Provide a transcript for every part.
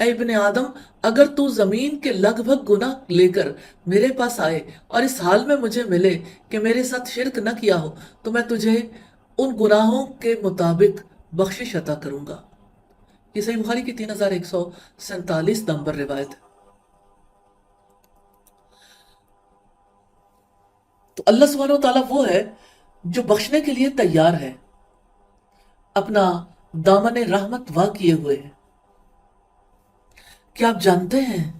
اے ابن آدم، اگر تو زمین کے لگ بھگ گناہ لے کر میرے پاس آئے اور اس حال میں مجھے ملے کہ میرے ساتھ شرک نہ کیا ہو، تو میں تجھے ان گناہوں کے مطابق بخشش عطا کروں گا۔ یہ صحیح بخاری کی 3147 نمبر روایت ہے۔ تو اللہ سبحانہ و تعالیٰ وہ ہے جو بخشنے کے لیے تیار ہے، اپنا دامن رحمت وا کیے ہوئے ہے۔ کیا آپ جانتے ہیں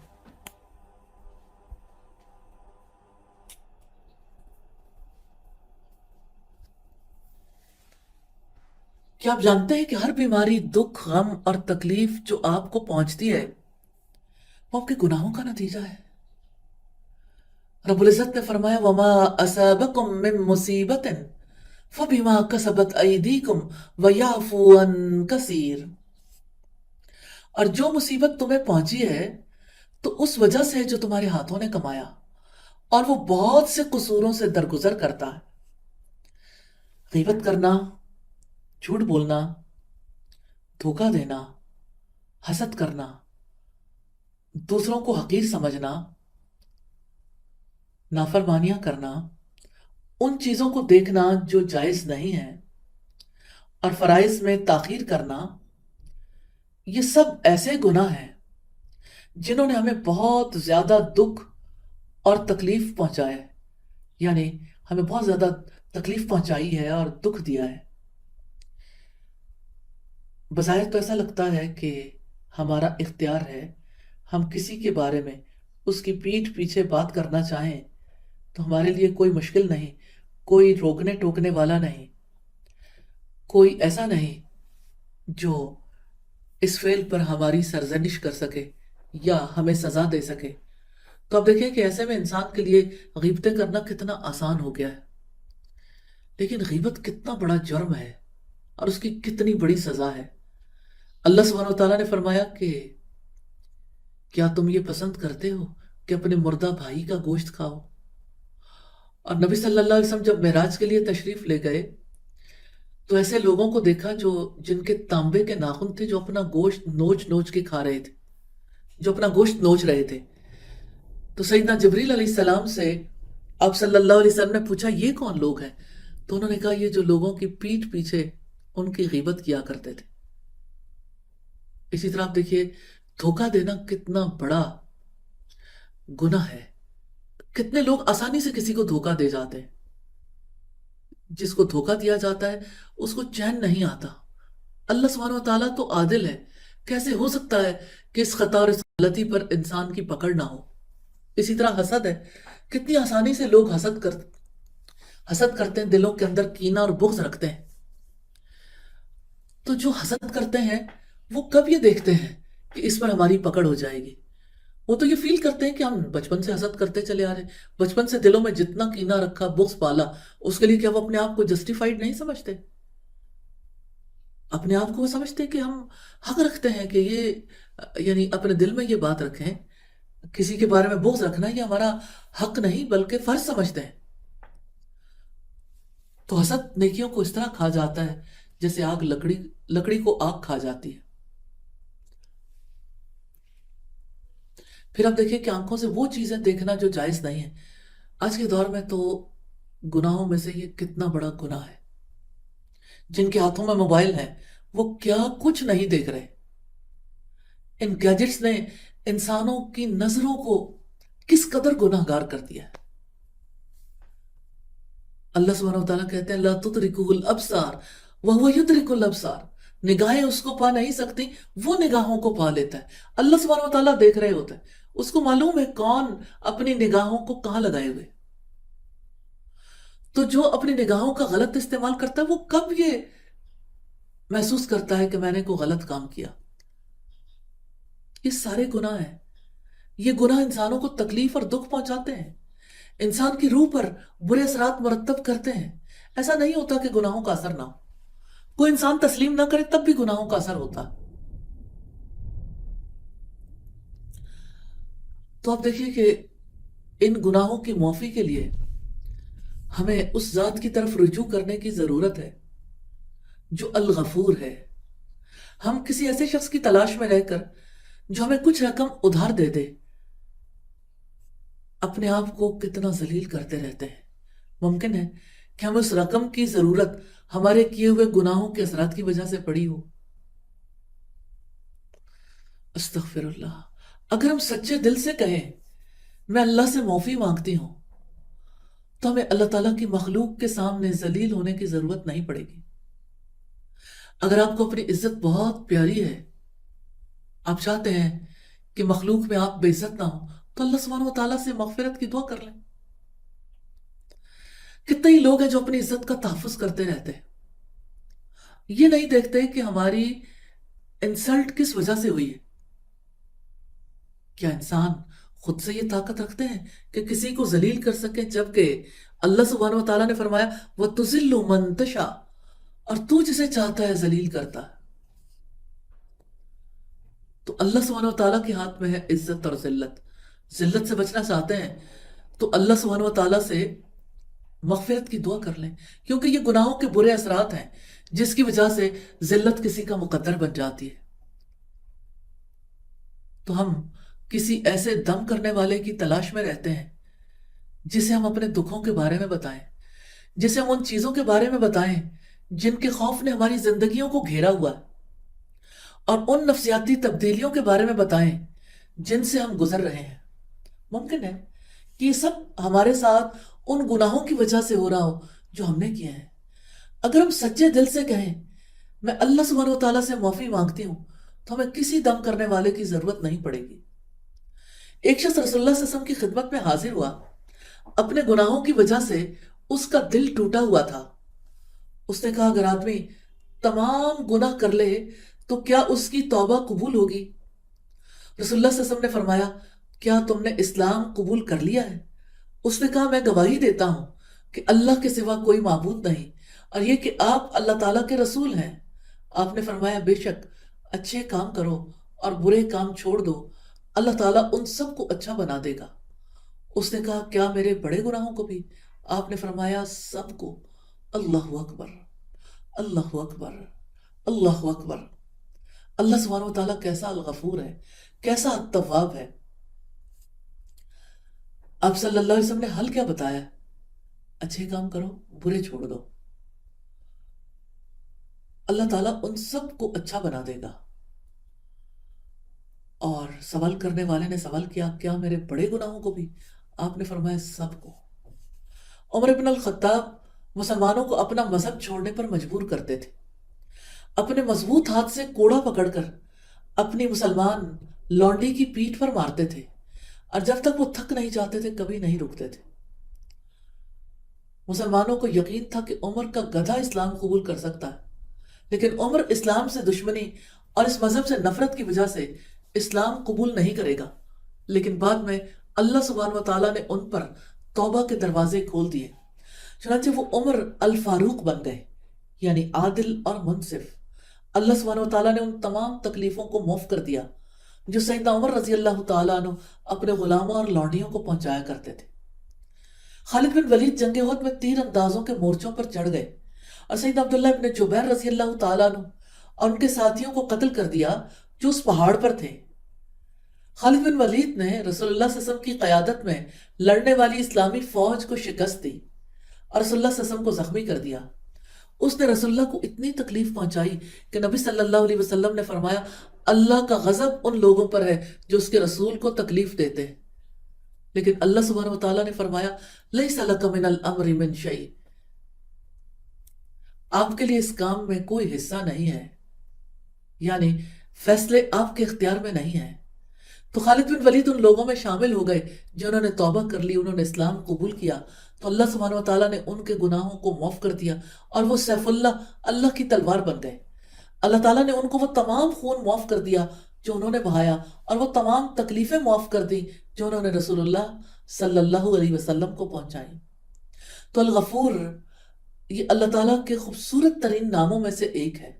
کہ ہر بیماری، دکھ، غم اور تکلیف جو آپ کو پہنچتی ہے وہ آپ کے گناہوں کا نتیجہ ہے۔ رب العزت نے فرمایا وَمَا أَصَابَكُم مِّن مُّصِيبَةٍ فَبِمَا كَسَبَتْ أَيْدِيكُمْ وَيَعْفُو عَن كَثِيرٍ۔ اور جو مصیبت تمہیں پہنچی ہے تو اس وجہ سے جو تمہارے ہاتھوں نے کمایا، اور وہ بہت سے قصوروں سے درگزر کرتا ہے۔ غیبت کرنا، جھوٹ بولنا، دھوکہ دینا، حسد کرنا، دوسروں کو حقیر سمجھنا، نافرمانیاں کرنا، ان چیزوں کو دیکھنا جو جائز نہیں ہے، اور فرائض میں تاخیر کرنا، یہ سب ایسے گناہ ہیں جنہوں نے ہمیں بہت زیادہ دکھ اور تکلیف پہنچایا ہے، یعنی ہمیں بہت زیادہ تکلیف پہنچائی ہے اور دکھ دیا ہے۔ بظاہر تو ایسا لگتا ہے کہ ہمارا اختیار ہے، ہم کسی کے بارے میں اس کی پیٹھ پیچھے بات کرنا چاہیں تو ہمارے لیے کوئی مشکل نہیں، کوئی روکنے ٹوکنے والا نہیں، کوئی ایسا نہیں جو اس فعل پر ہماری سرزنش کر سکے یا ہمیں سزا دے سکے۔ تو اب دیکھیں کہ ایسے میں انسان کے لیے غیبتیں کرنا کتنا آسان ہو گیا ہے، لیکن غیبت کتنا بڑا جرم ہے اور اس کی کتنی بڑی سزا ہے۔ اللہ سبحانہ وتعالیٰ نے فرمایا کہ کیا تم یہ پسند کرتے ہو کہ اپنے مردہ بھائی کا گوشت کھاؤ؟ اور نبی صلی اللہ علیہ وسلم جب معراج کے لیے تشریف لے گئے تو ایسے لوگوں کو دیکھا جن کے تانبے کے ناخن تھے، جو اپنا گوشت نوچ نوچ کے کھا رہے تھے، جو اپنا گوشت نوچ رہے تھے۔ تو سیدنا جبریل علیہ السلام سے آپ صلی اللہ علیہ وسلم نے پوچھا یہ کون لوگ ہیں؟ تو انہوں نے کہا یہ جو لوگوں کی پیٹھ پیچھے ان کی غیبت کیا کرتے تھے۔ اسی طرح آپ دیکھیے دھوکہ دینا کتنا بڑا گناہ ہے۔ کتنے لوگ آسانی سے کسی کو دھوکہ دے جاتے ہیں، جس کو دھوکہ دیا جاتا ہے اس کو چین نہیں آتا۔ اللہ سبحانہ وتعالیٰ تو عادل ہے، کیسے ہو سکتا ہے کہ اس خطا اور اس غلطی پر انسان کی پکڑ نہ ہو؟ اسی طرح حسد ہے، کتنی آسانی سے لوگ حسد کرتے ہیں، دلوں کے اندر کینہ اور بغض رکھتے ہیں۔ تو جو حسد کرتے ہیں وہ کب یہ دیکھتے ہیں کہ اس پر ہماری پکڑ ہو جائے گی؟ وہ تو یہ فیل کرتے ہیں کہ ہم بچپن سے حسد کرتے چلے آ رہے ہیں، بچپن سے دلوں میں جتنا کینہ رکھا، بغض پالا، اس کے لیے کیا وہ اپنے آپ کو جسٹیفائیڈ نہیں سمجھتے؟ اپنے آپ کو وہ سمجھتے کہ ہم حق رکھتے ہیں کہ یعنی اپنے دل میں یہ بات رکھیں، کسی کے بارے میں بغض رکھنا یہ ہمارا حق نہیں بلکہ فرض سمجھتے ہیں۔ تو حسد نیکیوں کو اس طرح کھا جاتا ہے جیسے آگ لکڑی کو آگ کھا جاتی ہے۔ پھر آپ دیکھیں کہ آنکھوں سے وہ چیزیں دیکھنا جو جائز نہیں ہے۔ آج کے دور میں تو گناہوں میں سے یہ کتنا بڑا گناہ ہے۔ جن کے ہاتھوں میں موبائل ہے وہ کیا کچھ نہیں دیکھ رہے۔ ان گیجٹس نے انسانوں کی نظروں کو کس قدر گناہ گار کر دیا ہے۔ اللہ سبحانہ وتعالیٰ کہتے ہیں لا تدرکہ الابصار وہو یدرک الابصار، نگاہیں اس کو پا نہیں سکتی، وہ نگاہوں کو پا لیتا ہے۔ اللہ سبحانہ وتعالیٰ دیکھ رہے ہوتے ہیں، اس کو معلوم ہے کون اپنی نگاہوں کو کہاں لگائے ہوئے۔ تو جو اپنی نگاہوں کا غلط استعمال کرتا ہے وہ کب یہ محسوس کرتا ہے کہ میں نے کوئی غلط کام کیا؟ یہ سارے گناہ ہیں۔ یہ گناہ انسانوں کو تکلیف اور دکھ پہنچاتے ہیں، انسان کی روح پر برے اثرات مرتب کرتے ہیں۔ ایسا نہیں ہوتا کہ گناہوں کا اثر نہ ہو، کوئی انسان تسلیم نہ کرے تب بھی گناہوں کا اثر ہوتا۔ تو آپ دیکھیے کہ ان گناہوں کی معافی کے لیے ہمیں اس ذات کی طرف رجوع کرنے کی ضرورت ہے جو الغفور ہے۔ ہم کسی ایسے شخص کی تلاش میں رہ کر جو ہمیں کچھ رقم ادھار دے دے، اپنے آپ کو کتنا ذلیل کرتے رہتے ہیں۔ ممکن ہے کہ ہم اس رقم کی ضرورت ہمارے کیے ہوئے گناہوں کے اثرات کی وجہ سے پڑی ہو۔ استغفر اللہ۔ اگر ہم سچے دل سے کہیں میں اللہ سے معافی مانگتی ہوں، تو ہمیں اللہ تعالیٰ کی مخلوق کے سامنے ذلیل ہونے کی ضرورت نہیں پڑے گی۔ اگر آپ کو اپنی عزت بہت پیاری ہے، آپ چاہتے ہیں کہ مخلوق میں آپ بے عزت نہ ہو، تو اللہ سبحانہ وتعالیٰ سے مغفرت کی دعا کر لیں۔ کتنے ہی لوگ ہیں جو اپنی عزت کا تحفظ کرتے رہتے ہیں، یہ نہیں دیکھتے کہ ہماری انسلٹ کس وجہ سے ہوئی ہے۔ کیا انسان خود سے یہ طاقت رکھتے ہیں کہ کسی کو ذلیل کر سکیں، جبکہ اللہ سبحانہ وتعالیٰ نے فرمایا وَتُذِلُّ مَن تَشَاءُ، اور تو جسے چاہتا ہے ذلیل کرتا ہے۔ تو اللہ سبحانہ وتعالیٰ کے ہاتھ میں ہے عزت اور ذلت۔ ذلت سے بچنا چاہتے ہیں تو اللہ سبحانہ وتعالیٰ سے مغفرت کی دعا کر لیں، کیونکہ یہ گناہوں کے برے اثرات ہیں جس کی وجہ سے ذلت کسی کا مقدر بن جاتی ہے۔ تو ہم کسی ایسے دم کرنے والے کی تلاش میں رہتے ہیں جسے ہم اپنے دکھوں کے بارے میں بتائیں، جسے ہم ان چیزوں کے بارے میں بتائیں جن کے خوف نے ہماری زندگیوں کو گھیرا ہوا ہے، اور ان نفسیاتی تبدیلیوں کے بارے میں بتائیں جن سے ہم گزر رہے ہیں۔ ممکن ہے کہ یہ سب ہمارے ساتھ ان گناہوں کی وجہ سے ہو رہا ہو جو ہم نے کیے ہیں۔ اگر ہم سچے دل سے کہیں میں اللہ سبحانہ وتعالیٰ سے معافی مانگتی ہوں، تو ہمیں کسی دم کرنے والے کی ضرورت نہیں پڑے گی۔ ایک شخص رسول اللہ صلی اللہ علیہ وسلم کی خدمت میں حاضر ہوا، اپنے گناہوں کی وجہ سے اس کا دل ٹوٹا ہوا تھا۔ اس نے کہا اگر آدمی تمام گناہ کر لے تو کیا اس کی توبہ قبول ہوگی؟ رسول اللہ صلی اللہ علیہ وسلم نے فرمایا کیا تم نے اسلام قبول کر لیا ہے؟ اس نے کہا میں گواہی دیتا ہوں کہ اللہ کے سوا کوئی معبود نہیں، اور یہ کہ آپ اللہ تعالیٰ کے رسول ہیں۔ آپ نے فرمایا بے شک اچھے کام کرو اور برے کام چھوڑ دو، اللہ تعالیٰ ان سب کو اچھا بنا دے گا۔ اس نے کہا کیا میرے بڑے گناہوں کو بھی؟ آپ نے فرمایا سب کو۔ اللہ اکبر، اللہ اکبر، اللہ اکبر۔ اللہ سبحانہ وتعالیٰ کیسا الغفور ہے، کیسا التواب ہے۔ آپ صلی اللہ علیہ وسلم نے حل کیا بتایا؟ اچھے کام کرو، برے چھوڑ دو، اللہ تعالیٰ ان سب کو اچھا بنا دے گا۔ اور سوال کرنے والے نے سوال کیا کیا میرے بڑے گناہوں کو بھی؟ آپ نے فرمایا سب کو۔ عمر بن الخطاب مسلمانوں کو اپنا مذہب چھوڑنے پر مجبور کرتے تھے، اپنے مضبوط ہاتھ سے کوڑا پکڑ کر اپنی مسلمان لونڈی کی پیٹھ پر مارتے تھے، اور جب تک وہ تھک نہیں جاتے تھے کبھی نہیں رکتے تھے۔ مسلمانوں کو یقین تھا کہ عمر کا گدھا اسلام قبول کر سکتا ہے، لیکن عمر اسلام سے دشمنی اور اس مذہب سے نفرت کی وجہ سے اسلام قبول نہیں کرے گا۔ لیکن بعد میں اللہ سبحانہ وتعالیٰ نے ان پر توبہ کے دروازے کھول دیے، چنانچہ وہ عمر الفاروق بن گئے، یعنی عادل اور منصف۔ اللہ سبحانہ وتعالیٰ نے ان تمام تکلیفوں کو معاف کر دیا جو سیدنا عمر رضی اللہ تعالیٰ عنہ اپنے غلاموں اور لونڈیوں کو پہنچایا کرتے تھے۔ خالد بن ولید جنگ احد میں تیر اندازوں کے مورچوں پر چڑھ گئے اور سیدنا عبداللہ ابن جبیر رضی اللہ تعالیٰ عنہ اور ان کے ساتھیوں کو قتل کر دیا جو اس پہاڑ پر تھے۔ خالد بن ولید نے رسول اللہ صلی اللہ علیہ وسلم کی قیادت میں لڑنے والی اسلامی فوج کو شکست دی اور رسول اللہ صلی اللہ علیہ وسلم کو زخمی کر دیا۔ اس نے رسول اللہ کو اتنی تکلیف پہنچائی کہ نبی صلی اللہ علیہ وسلم نے فرمایا اللہ کا غضب ان لوگوں پر ہے جو اس کے رسول کو تکلیف دیتے ہیں۔ لیکن اللہ سبحانہ وتعالیٰ نے فرمایا لیس لک من الامر من شیء، آپ کے لیے اس کام میں کوئی حصہ نہیں ہے، یعنی فیصلے آپ کے اختیار میں نہیں ہیں۔ تو خالد بن ولید ان لوگوں میں شامل ہو گئے جنہوں نے توبہ کر لی، انہوں نے اسلام قبول کیا، تو اللہ سبحانہ وتعالیٰ نے ان کے گناہوں کو معاف کر دیا اور وہ سیف اللہ کی تلوار بن گئے۔ اللہ تعالیٰ نے ان کو وہ تمام خون معاف کر دیا جو انہوں نے بہایا، اور وہ تمام تکلیفیں معاف کر دی جو انہوں نے رسول اللہ صلی اللہ علیہ وسلم کو پہنچائی۔ تو الغفور یہ اللہ تعالیٰ کے خوبصورت ترین ناموں میں سے ایک ہے۔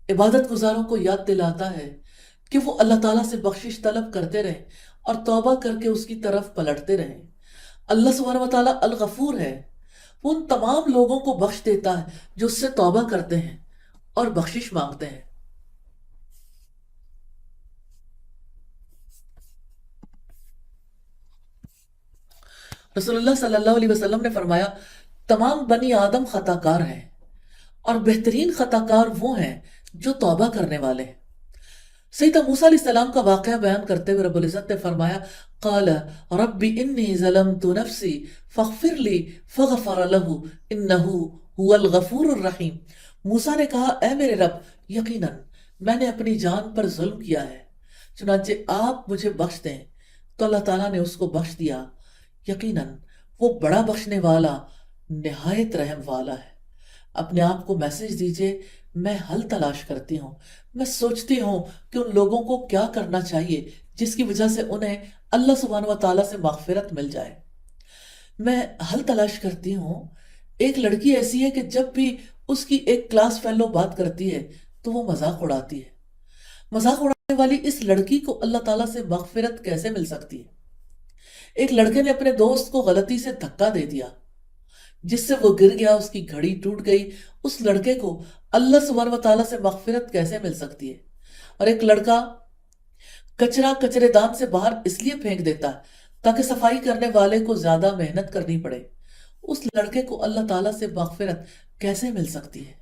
عبادت گزاروں کو یاد دلاتا ہے کہ وہ اللہ تعالیٰ سے بخشش طلب کرتے رہیں اور توبہ کر کے اس کی طرف پلٹتے رہیں۔ اللہ سبحانہ وتعالیٰ الغفور ہے، وہ ان تمام لوگوں کو بخش دیتا ہے جو اس سے توبہ کرتے ہیں اور بخشش مانگتے ہیں۔ رسول اللہ صلی اللہ علیہ وسلم نے فرمایا تمام بنی آدم خطا کار ہیں اور بہترین خطا کار وہ ہیں جو توبہ کرنے والے ہیں۔ سیدنا موسیٰ علیہ السلام کا واقعہ بیان کرتے ہوئے رب العزت نے فرمایا قال رب انی ظلمت نفسی فاغفر لی فغفر له انہ هو الغفور الرحیم۔ موسیٰ نے کہا اے میرے رب یقیناً میں نے اپنی جان پر ظلم کیا ہے، چنانچہ آپ مجھے بخش دیں، تو اللہ تعالیٰ نے اس کو بخش دیا۔ یقیناً وہ بڑا بخشنے والا نہایت رحم والا ہے۔ اپنے آپ کو میسج دیجئے میں حل تلاش کرتی ہوں، میں سوچتی ہوں کہ ان لوگوں کو کیا کرنا چاہیے جس کی وجہ سے انہیں اللہ سبحانہ و تعالیٰ سے مغفرت مل جائے۔ میں حل تلاش کرتی ہوں۔ ایک لڑکی ایسی ہے کہ جب بھی اس کی ایک کلاس فیلو بات کرتی ہے تو وہ مذاق اڑاتی ہے۔ مذاق اڑانے والی اس لڑکی کو اللہ تعالیٰ سے مغفرت کیسے مل سکتی ہے؟ ایک لڑکے نے اپنے دوست کو غلطی سے دھکا دے دیا جس سے وہ گر گیا، اس کی گھڑی ٹوٹ گئی۔ اس لڑکے کو اللہ سبحانہ و تعالیٰ سے مغفرت کیسے مل سکتی ہے؟ اور ایک لڑکا کچرا کچرے دان سے باہر اس لیے پھینک دیتا ہے تاکہ صفائی کرنے والے کو زیادہ محنت کرنی پڑے، اس لڑکے کو اللہ تعالیٰ سے مغفرت کیسے مل سکتی ہے؟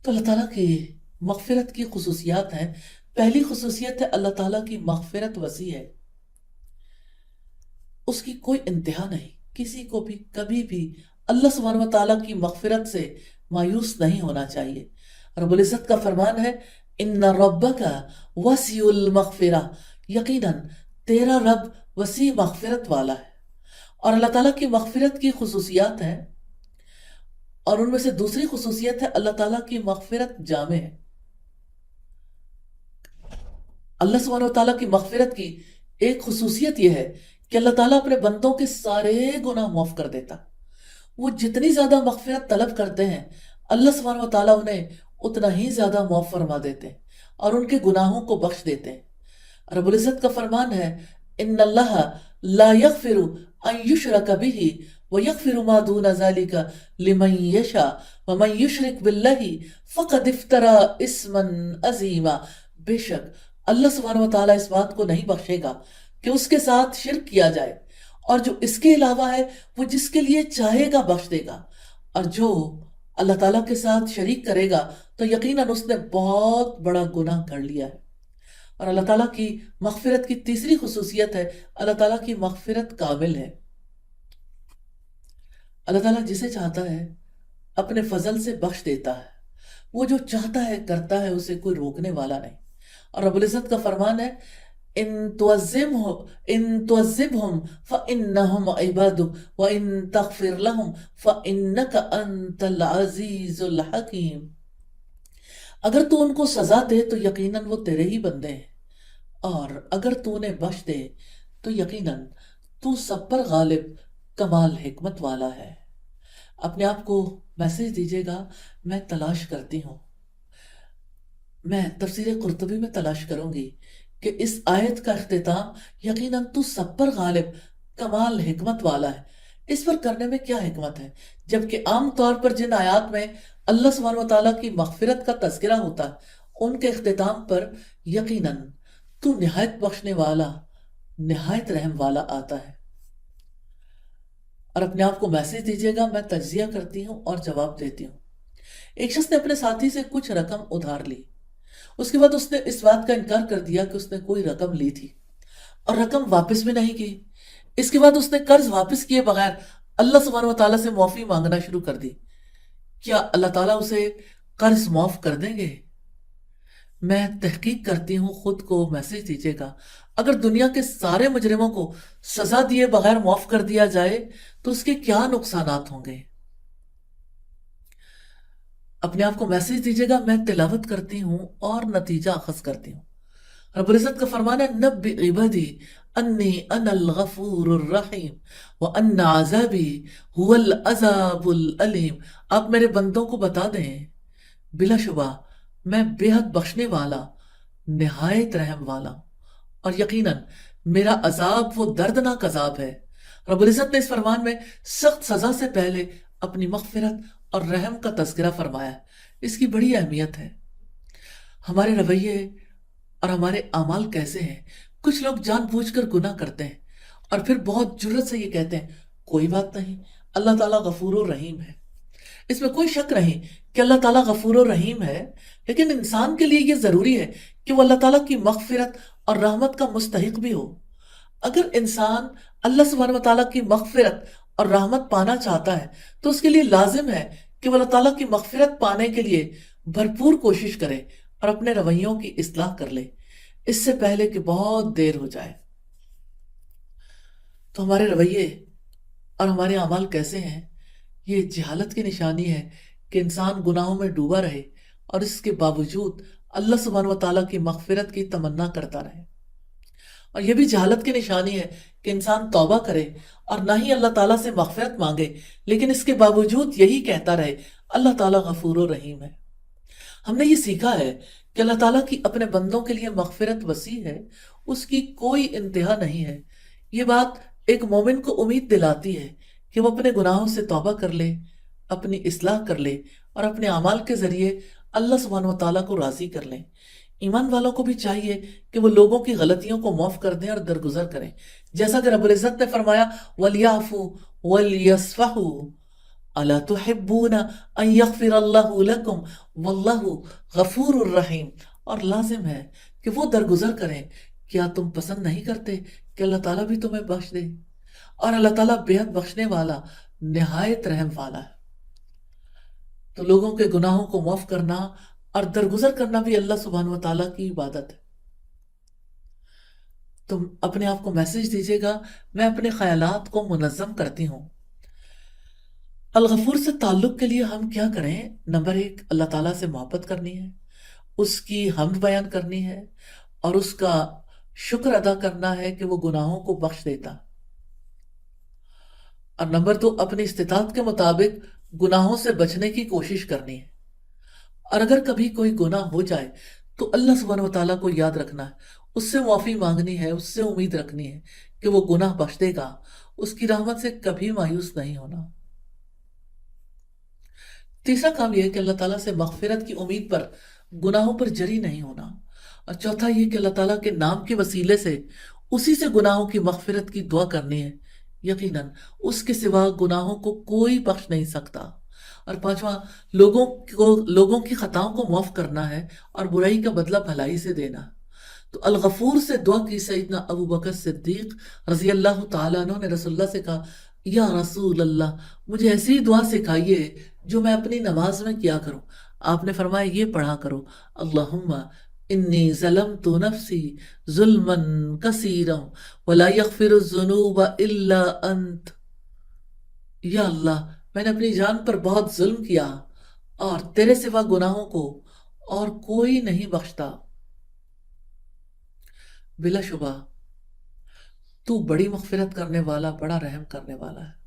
تو اللہ تعالیٰ کی مغفرت کی خصوصیات ہیں۔ پہلی خصوصیت ہے اللہ تعالیٰ کی مغفرت وسیع ہے، اس کی کوئی انتہا نہیں۔ کسی کو بھی کبھی بھی اللہ سبحانہ و تعالیٰ کی مغفرت سے مایوس نہیں ہونا چاہیے۔ رب العزت کا فرمان ہے ان ربک وسیع المغفرہ، یقیناً تیرا رب وسیع مغفرت والا ہے۔ اور اللہ تعالیٰ کی مغفرت کی خصوصیات ہیں، اور ان میں سے دوسری خصوصیت ہے اللہ تعالیٰ کی مغفرت جامع ہے۔ اللہ سبحانہ و تعالیٰ کی مغفرت کی ایک خصوصیت یہ ہے کہ اللہ تعالیٰ اپنے بندوں کے سارے گناہ معاف کر دیتا۔ وہ جتنی زیادہ مغفرت طلب کرتے ہیں اللہ سبحانہ و تعالیٰ انہیں اتنا ہی زیادہ معاف فرما دیتے ہیں اور ان کے گناہوں کو بخش دیتے ہیں۔ رب العزت کا فرمان ہے ان اللہ لا یغفر ان یشرک بہ ویغفر ما دون ذلک لمن یشاء ومن یشرک باللہ فقد افترى اسما عظیما۔ بے شک اللہ سبحانہ و تعالیٰ اس بات کو نہیں بخشے گا کہ اس کے ساتھ شرک کیا جائے، اور جو اس کے علاوہ ہے وہ جس کے لیے چاہے گا بخش دے گا، اور جو اللہ تعالیٰ کے ساتھ شریک کرے گا تو یقیناً اس نے بہت بڑا گناہ کر لیا ہے۔ اور اللہ تعالیٰ کی مغفرت کی تیسری خصوصیت ہے اللہ تعالیٰ کی مغفرت کامل ہے۔ اللہ تعالیٰ جسے چاہتا ہے اپنے فضل سے بخش دیتا ہے، وہ جو چاہتا ہے کرتا ہے، اسے کوئی روکنے والا نہیں۔ اور رب العزت کا فرمان ہے ان تعذبهم فإنهم عبادك وإن تغفر لهم فإنك أنت العزيز الحكيم۔ اگر تو ان کو سزا دے تو یقیناً وہ تیرے ہی بندے ہیں، اور اگر تو انہیں بخش دے تو یقیناً تو سب پر غالب کمال حکمت والا ہے۔ اپنے آپ کو میسج دیجیے گا میں تلاش کرتی ہوں، میں تفسیر قرطبی میں تلاش کروں گی کہ اس آیت کا اختتام یقیناً تو سب پر غالب کمال حکمت والا ہے، اس پر کرنے میں کیا حکمت ہے؟ جبکہ عام طور پر جن آیات میں اللہ سبحانہ و تعالیٰ کی مغفرت کا تذکرہ ہوتا ہے ان کے اختتام پر یقیناً تو نہایت بخشنے والا نہایت رحم والا آتا ہے۔ اور اپنے آپ کو میسج دیجیے گا میں تجزیہ کرتی ہوں اور جواب دیتی ہوں۔ ایک شخص نے اپنے ساتھی سے کچھ رقم ادھار لی، اس کے بعد اس نے اس بات کا انکار کر دیا کہ اس نے کوئی رقم لی تھی اور رقم واپس بھی نہیں کی۔ اس کے بعد اس نے قرض واپس کیے بغیر اللہ سبحانہ و تعالیٰ سے معافی مانگنا شروع کر دی۔ کیا اللہ تعالیٰ اسے قرض معاف کر دیں گے؟ میں تحقیق کرتی ہوں، خود کو میسج دیجیے گا اگر دنیا کے سارے مجرموں کو سزا دیے بغیر معاف کر دیا جائے تو اس کے کیا نقصانات ہوں گے؟ اپنے آپ کو میسج دیجیے گا میں تلاوت کرتی ہوں اور نتیجہ اخذ کرتی ہوں۔ رب العزت کا فرمان ہے نبئ عبادی انی انا الغفور الرحیم وان عذابی هو العذاب العلیم۔ آپ میرے بندوں کو بتا دیں بلا شبہ میں بے حد بخشنے والا نہایت رحم والا ہوں، اور یقیناً میرا عذاب وہ دردناک عذاب ہے۔ رب العزت نے اس فرمان میں سخت سزا سے پہلے اپنی مغفرت اور رحم کا تذکرہ فرمایا ہے۔ اس کی بڑی اہمیت ہے۔ ہمارے رویے اور ہمارے اعمال کیسے ہیں؟ کچھ لوگ جان بوجھ کر گناہ کرتے ہیں اور پھر بہت جرت سے یہ کہتے ہیں کوئی بات نہیں، اللہ تعالیٰ غفور الرحیم ہے۔ اس میں کوئی شک نہیں کہ اللہ تعالیٰ غفور الرحیم ہے، لیکن انسان کے لیے یہ ضروری ہے کہ وہ اللہ تعالیٰ کی مغفرت اور رحمت کا مستحق بھی ہو۔ اگر انسان اللہ سبحانہ وتعالیٰ کی مغفرت اور رحمت پانا چاہتا ہے تو اس کے لیے لازم ہے کہ وہ اللہ تعالیٰ کی مغفرت پانے کے لیے بھرپور کوشش کرے اور اپنے رویوں کی اصلاح کر لے، اس سے پہلے کہ بہت دیر ہو جائے۔ تو ہمارے رویے اور ہمارے اعمال کیسے ہیں؟ یہ جہالت کی نشانی ہے کہ انسان گناہوں میں ڈوبا رہے اور اس کے باوجود اللہ سبحانہ وتعالیٰ کی مغفرت کی تمنا کرتا رہے۔ اور یہ بھی جہالت کی نشانی ہے کہ انسان توبہ کرے اور نہ ہی اللہ تعالیٰ سے مغفرت مانگے، لیکن اس کے باوجود یہی کہتا رہے اللہ تعالیٰ غفور و رحیم ہے۔ ہم نے یہ سیکھا ہے کہ اللہ تعالیٰ کی اپنے بندوں کے لیے مغفرت وسیع ہے، اس کی کوئی انتہا نہیں ہے۔ یہ بات ایک مومن کو امید دلاتی ہے کہ وہ اپنے گناہوں سے توبہ کر لے، اپنی اصلاح کر لے اور اپنے اعمال کے ذریعے اللہ سبحانہ وتعالیٰ کو راضی کر لیں۔ ایمان والوں کو بھی چاہیے کہ وہ لوگوں کی غلطیوں کو معاف کر دیں اور درگزر کریں، جیسا کہ رب العزت نے فرمایا وَلْيَعْفُوا وَلْيَصْفَحُوا أَلَا تُحِبُّونَ أَن يَغْفِرَ اللَّهُ لَكُمْ وَاللَّهُ غَفُورٌ الرحیم۔ اور لازم ہے کہ وہ درگزر کریں۔ کیا تم پسند نہیں کرتے کہ اللہ تعالیٰ بھی تمہیں بخش دے؟ اور اللہ تعالیٰ بے حد بخشنے والا، نہایت رحم والا ہے۔ تو لوگوں کے گناہوں کو معاف کرنا اور درگزر کرنا بھی اللہ سبحانہ وتعالیٰ کی عبادت ہے۔ تم اپنے آپ کو میسج دیجیے گا میں اپنے خیالات کو منظم کرتی ہوں۔ الغفور سے تعلق کے لیے ہم کیا کریں؟ نمبر 1، اللہ تعالیٰ سے محبت کرنی ہے، اس کی حمد بیان کرنی ہے اور اس کا شکر ادا کرنا ہے کہ وہ گناہوں کو بخش دیتا۔ اور نمبر 2، اپنی استطاعت کے مطابق گناہوں سے بچنے کی کوشش کرنی ہے۔ اور اگر کبھی کوئی گناہ ہو جائے تو اللہ سبحانہ وتعالیٰ کو یاد رکھنا ہے، اس سے معافی مانگنی ہے، اس سے امید رکھنی ہے کہ وہ گناہ بخش دے گا، اس کی رحمت سے کبھی مایوس نہیں ہونا۔ تیسرا کام یہ ہے کہ اللہ تعالیٰ سے مغفرت کی امید پر گناہوں پر جری نہیں ہونا۔ اور چوتھا یہ کہ اللہ تعالیٰ کے نام کے وسیلے سے اسی سے گناہوں کی مغفرت کی دعا کرنی ہے۔ یقیناً اس کے سوا گناہوں کو کوئی بخش نہیں سکتا۔ اور پانچواں، لوگوں کی خطاؤں کو معاف کرنا ہے اور برائی کا بدلہ بھلائی سے دینا۔ تو الغفور سے دعا کی سیدنا ابو بکر صدیق رضی اللہ تعالیٰ عنہ نے رسول اللہ سے کہا یا رسول اللہ، مجھے ایسی دعا سکھائیے جو میں اپنی نماز میں کیا کروں۔ آپ نے فرمایا یہ پڑھا کرو اللہم انی ظلمت نفسی ظلما کثیرا ولا یغفر الذنوب الا انت۔ یا اللہ، میں نے اپنی جان پر بہت ظلم کیا اور تیرے سوا گناہوں کو اور کوئی نہیں بخشتا۔ بلا شبہ تو بڑی مغفرت کرنے والا، بڑا رحم کرنے والا ہے۔